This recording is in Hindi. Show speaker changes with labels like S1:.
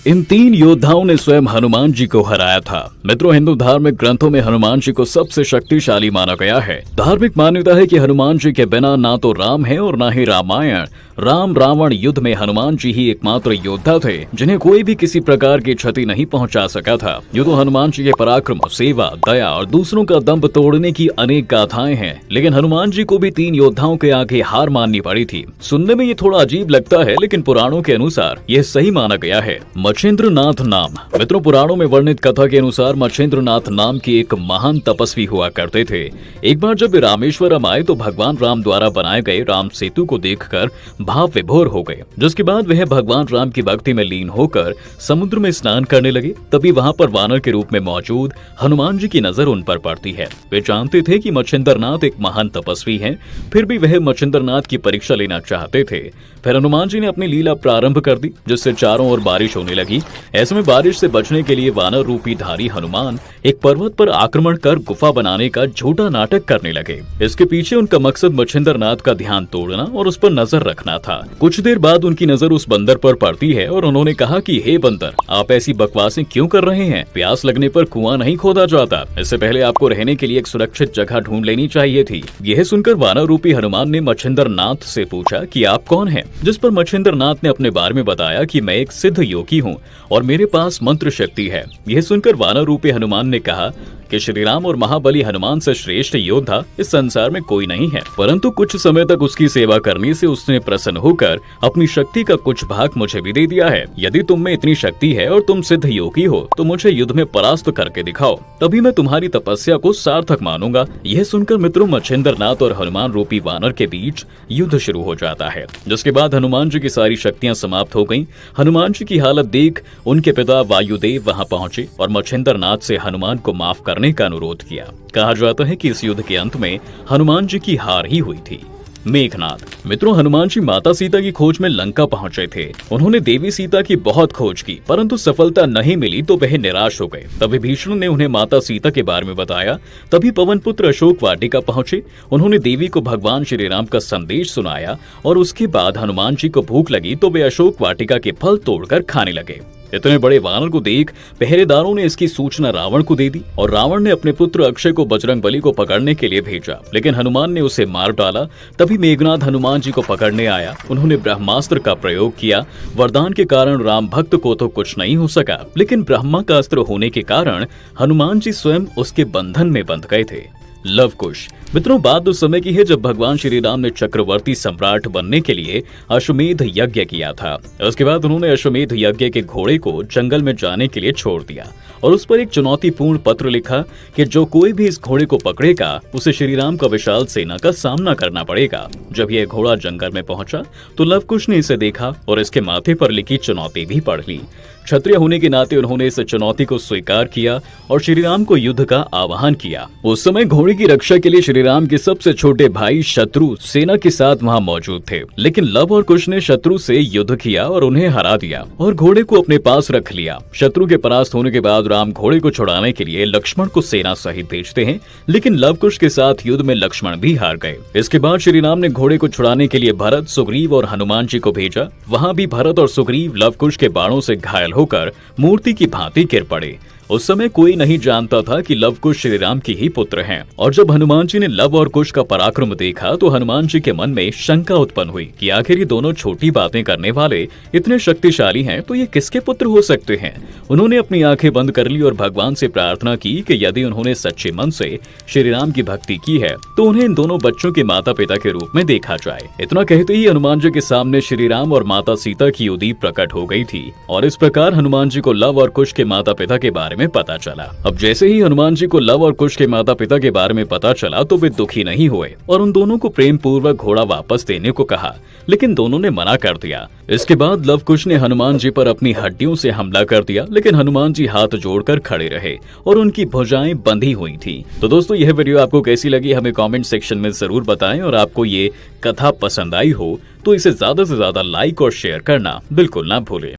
S1: इन तीन योद्धाओं ने स्वयं हनुमान जी को हराया था। मित्रों, हिंदू धार्मिक ग्रंथों में हनुमान जी को सबसे शक्तिशाली माना गया है। धार्मिक मान्यता है कि हनुमान जी के बिना ना तो राम है और ना ही रामायण। राम रावण युद्ध में हनुमान जी ही एकमात्र योद्धा थे जिन्हें कोई भी किसी प्रकार की क्षति नहीं पहुंचा सका था। यूं तो हनुमान जी के पराक्रम, सेवा, दया और दूसरों का दम्भ तोड़ने की अनेक गाथाएं हैं, लेकिन हनुमान जी को भी तीन योद्धाओं के आगे हार माननी पड़ी थी। सुनने में ये थोड़ा अजीब लगता है, लेकिन पुराणों के अनुसार यह सही माना गया है। मच्छिंद्र नाथ नाम। मित्रों, पुराणों में वर्णित कथा के अनुसार मच्छिंद्र नाथ नाम के एक महान तपस्वी हुआ करते थे। एक बार जब वे रामेश्वरम आए तो भगवान राम द्वारा बनाए गए राम सेतु को देखकर भाव विभोर हो गए, जिसके बाद वह भगवान राम की भक्ति में लीन होकर समुद्र में स्नान करने लगे। तभी वहां पर वानर के रूप में मौजूद हनुमान जी की नजर उन पर पड़ती है। वे जानते थे कि मच्छिंद्र नाथ एक महान तपस्वी हैं, फिर भी वह मच्छिंद्र नाथ की परीक्षा लेना चाहते थे। फिर हनुमान जी ने अपनी लीला प्रारंभ कर दी, जिससे चारों ओर बारिश होने लगी। ऐसे में बारिश से बचने के लिए वानर रूपी धारी हनुमान एक पर्वत पर आक्रमण कर गुफा बनाने का झूठा नाटक करने लगे। इसके पीछे उनका मकसद मच्छिंद्र नाथ का ध्यान तोड़ना और उस पर नजर रखना था। कुछ देर बाद उनकी नजर उस बंदर पर पड़ती है और उन्होंने कहा कि हे बंदर, आप ऐसी बकवासें क्यों कर रहे हैं? प्यास लगने पर कुआं नहीं खोदा जाता। इससे पहले आपको रहने के लिए एक सुरक्षित जगह ढूंढ लेनी चाहिए थी। यह सुनकर वानर रूपी हनुमान ने मच्छिंद्र नाथ से पूछा कि आप कौन हैं? जिस पर मच्छिंद्र नाथ ने अपने बारे में बताया कि मैं एक सिद्ध योगी हूँ और मेरे पास मंत्र शक्ति है। यह सुनकर वानर रूपी हनुमान ने कहा कि श्री राम और महाबली हनुमान से श्रेष्ठ योद्धा इस संसार में कोई नहीं है, परंतु कुछ समय तक उसकी सेवा करने से उसने प्रसन्न होकर अपनी शक्ति का कुछ भाग मुझे भी दे दिया है। यदि तुम में इतनी शक्ति है और तुम सिद्ध योगी हो तो मुझे युद्ध में परास्त करके दिखाओ, तभी मैं तुम्हारी तपस्या को सार्थक मानूंगा। यह सुनकर मित्रों, मच्छिंद्र नाथ और हनुमान रूपी वानर के बीच युद्ध शुरू हो जाता है, जिसके बाद हनुमान जी की सारी शक्तियां समाप्त हो गयी। हनुमान जी की हालत देख उनके पिता वायुदेव वहां पहुंचे और मच्छिंद्र नाथ से हनुमान को माफ करने का अनुरोध किया। कहा जाता है कि इस युद्ध के अंत में हनुमान जी की हार ही हुई थी। मेघनाद। मित्रों, हनुमान जी माता सीता की खोज में लंका पहुंचे थे। उन्होंने देवी सीता की बहुत खोज की, परंतु सफलता नहीं मिली तो वह निराश हो गए। तभी भीष्म ने उन्हें माता सीता के बारे में बताया। तभी पवन पुत्र अशोक वाटिका पहुंचे। उन्होंने देवी को भगवान श्री राम का संदेश सुनाया और उसके बाद हनुमान जी को भूख लगी तो वे अशोक वाटिका के फल तोड़कर खाने लगे। इतने बड़े वानर को देख पहरेदारों ने इसकी सूचना रावण को दे दी और रावण ने अपने पुत्र अक्षय को बजरंगबली को पकड़ने के लिए भेजा, लेकिन हनुमान ने उसे मार डाला। तभी मेघनाद हनुमान जी को पकड़ने आया। उन्होंने ब्रह्मास्त्र का प्रयोग किया। वरदान के कारण राम भक्त को तो कुछ नहीं हो सका, लेकिन ब्रह्मा का अस्त्र होने के कारण हनुमान जी स्वयं उसके बंधन में बंध गए थे। लव कुश। मित्रों, बात उस समय की है जब भगवान श्री राम ने चक्रवर्ती सम्राट बनने के लिए अश्वमेध यज्ञ किया था। उसके बाद उन्होंने अश्वमेध यज्ञ के घोड़े को जंगल में जाने के लिए छोड़ दिया और उस पर एक चुनौतीपूर्ण पत्र लिखा कि जो कोई भी इस घोड़े को पकड़ेगा उसे श्री राम का विशाल सेना का सामना करना पड़ेगा। जब यह घोड़ा जंगल में पहुंचा तो लव कुश ने इसे देखा और इसके माथे पर लिखी चुनौती भी पढ़ ली। क्षत्रिय होने के नाते उन्होंने इस चुनौती को स्वीकार किया और श्री राम को युद्ध का आह्वान किया। उस समय घोड़े की रक्षा के लिए श्री राम के सबसे छोटे भाई शत्रु सेना के साथ वहां मौजूद थे, लेकिन लव और कुश ने शत्रु से युद्ध किया और उन्हें हरा दिया और घोड़े को अपने पास रख लिया। शत्रु के परास्त होने के बाद राम घोड़े को छुड़ाने के लिए लक्ष्मण को सेना सहित भेजते हैं, लेकिन लव कुश के साथ युद्ध में लक्ष्मण भी हार गए। इसके बाद श्री राम ने घोड़े को छुड़ाने के लिए भरत, सुग्रीव और हनुमान जी को भेजा। वहां भी भरत और सुग्रीव लव कुश के बाणों से घायल होकर मूर्ति की भांति गिर पड़े। उस समय कोई नहीं जानता था कि लव कुश श्री राम की ही पुत्र हैं। और जब हनुमान जी ने लव और कुश का पराक्रम देखा तो हनुमान जी के मन में शंका उत्पन्न हुई कि आखिर ये दोनों छोटी बातें करने वाले इतने शक्तिशाली हैं तो ये किसके पुत्र हो सकते हैं। उन्होंने अपनी आंखें बंद कर ली और भगवान से प्रार्थना की कि यदि उन्होंने सच्चे मन से श्री राम की भक्ति की है तो उन्हें इन दोनों बच्चों के माता पिता के रूप में देखा जाए। इतना कहते ही हनुमान जी के सामने श्री राम और माता सीता की युद्धि प्रकट हो गई थी और इस प्रकार हनुमान जी को लव और कुश के माता पिता के बारे में पता चला। अब जैसे ही हनुमान जी को लव और कुश के माता पिता के बारे में पता चला तो वे दुखी नहीं हुए और उन दोनों को प्रेम पूर्वक घोड़ा वापस देने को कहा, लेकिन दोनों ने मना कर दिया। इसके बाद लव कुश ने हनुमान जी पर अपनी हड्डियों से हमला कर दिया, लेकिन हनुमान जी हाथ जोड़कर खड़े रहे और उनकी भुजाएं बंधी हुई थी। तो दोस्तों, यह वीडियो आपको कैसी लगी हमें कमेंट सेक्शन में जरूर बताएं और आपको ये कथा पसंद आई हो तो इसे ज्यादा से ज्यादा लाइक और शेयर करना बिल्कुल ना भूलें।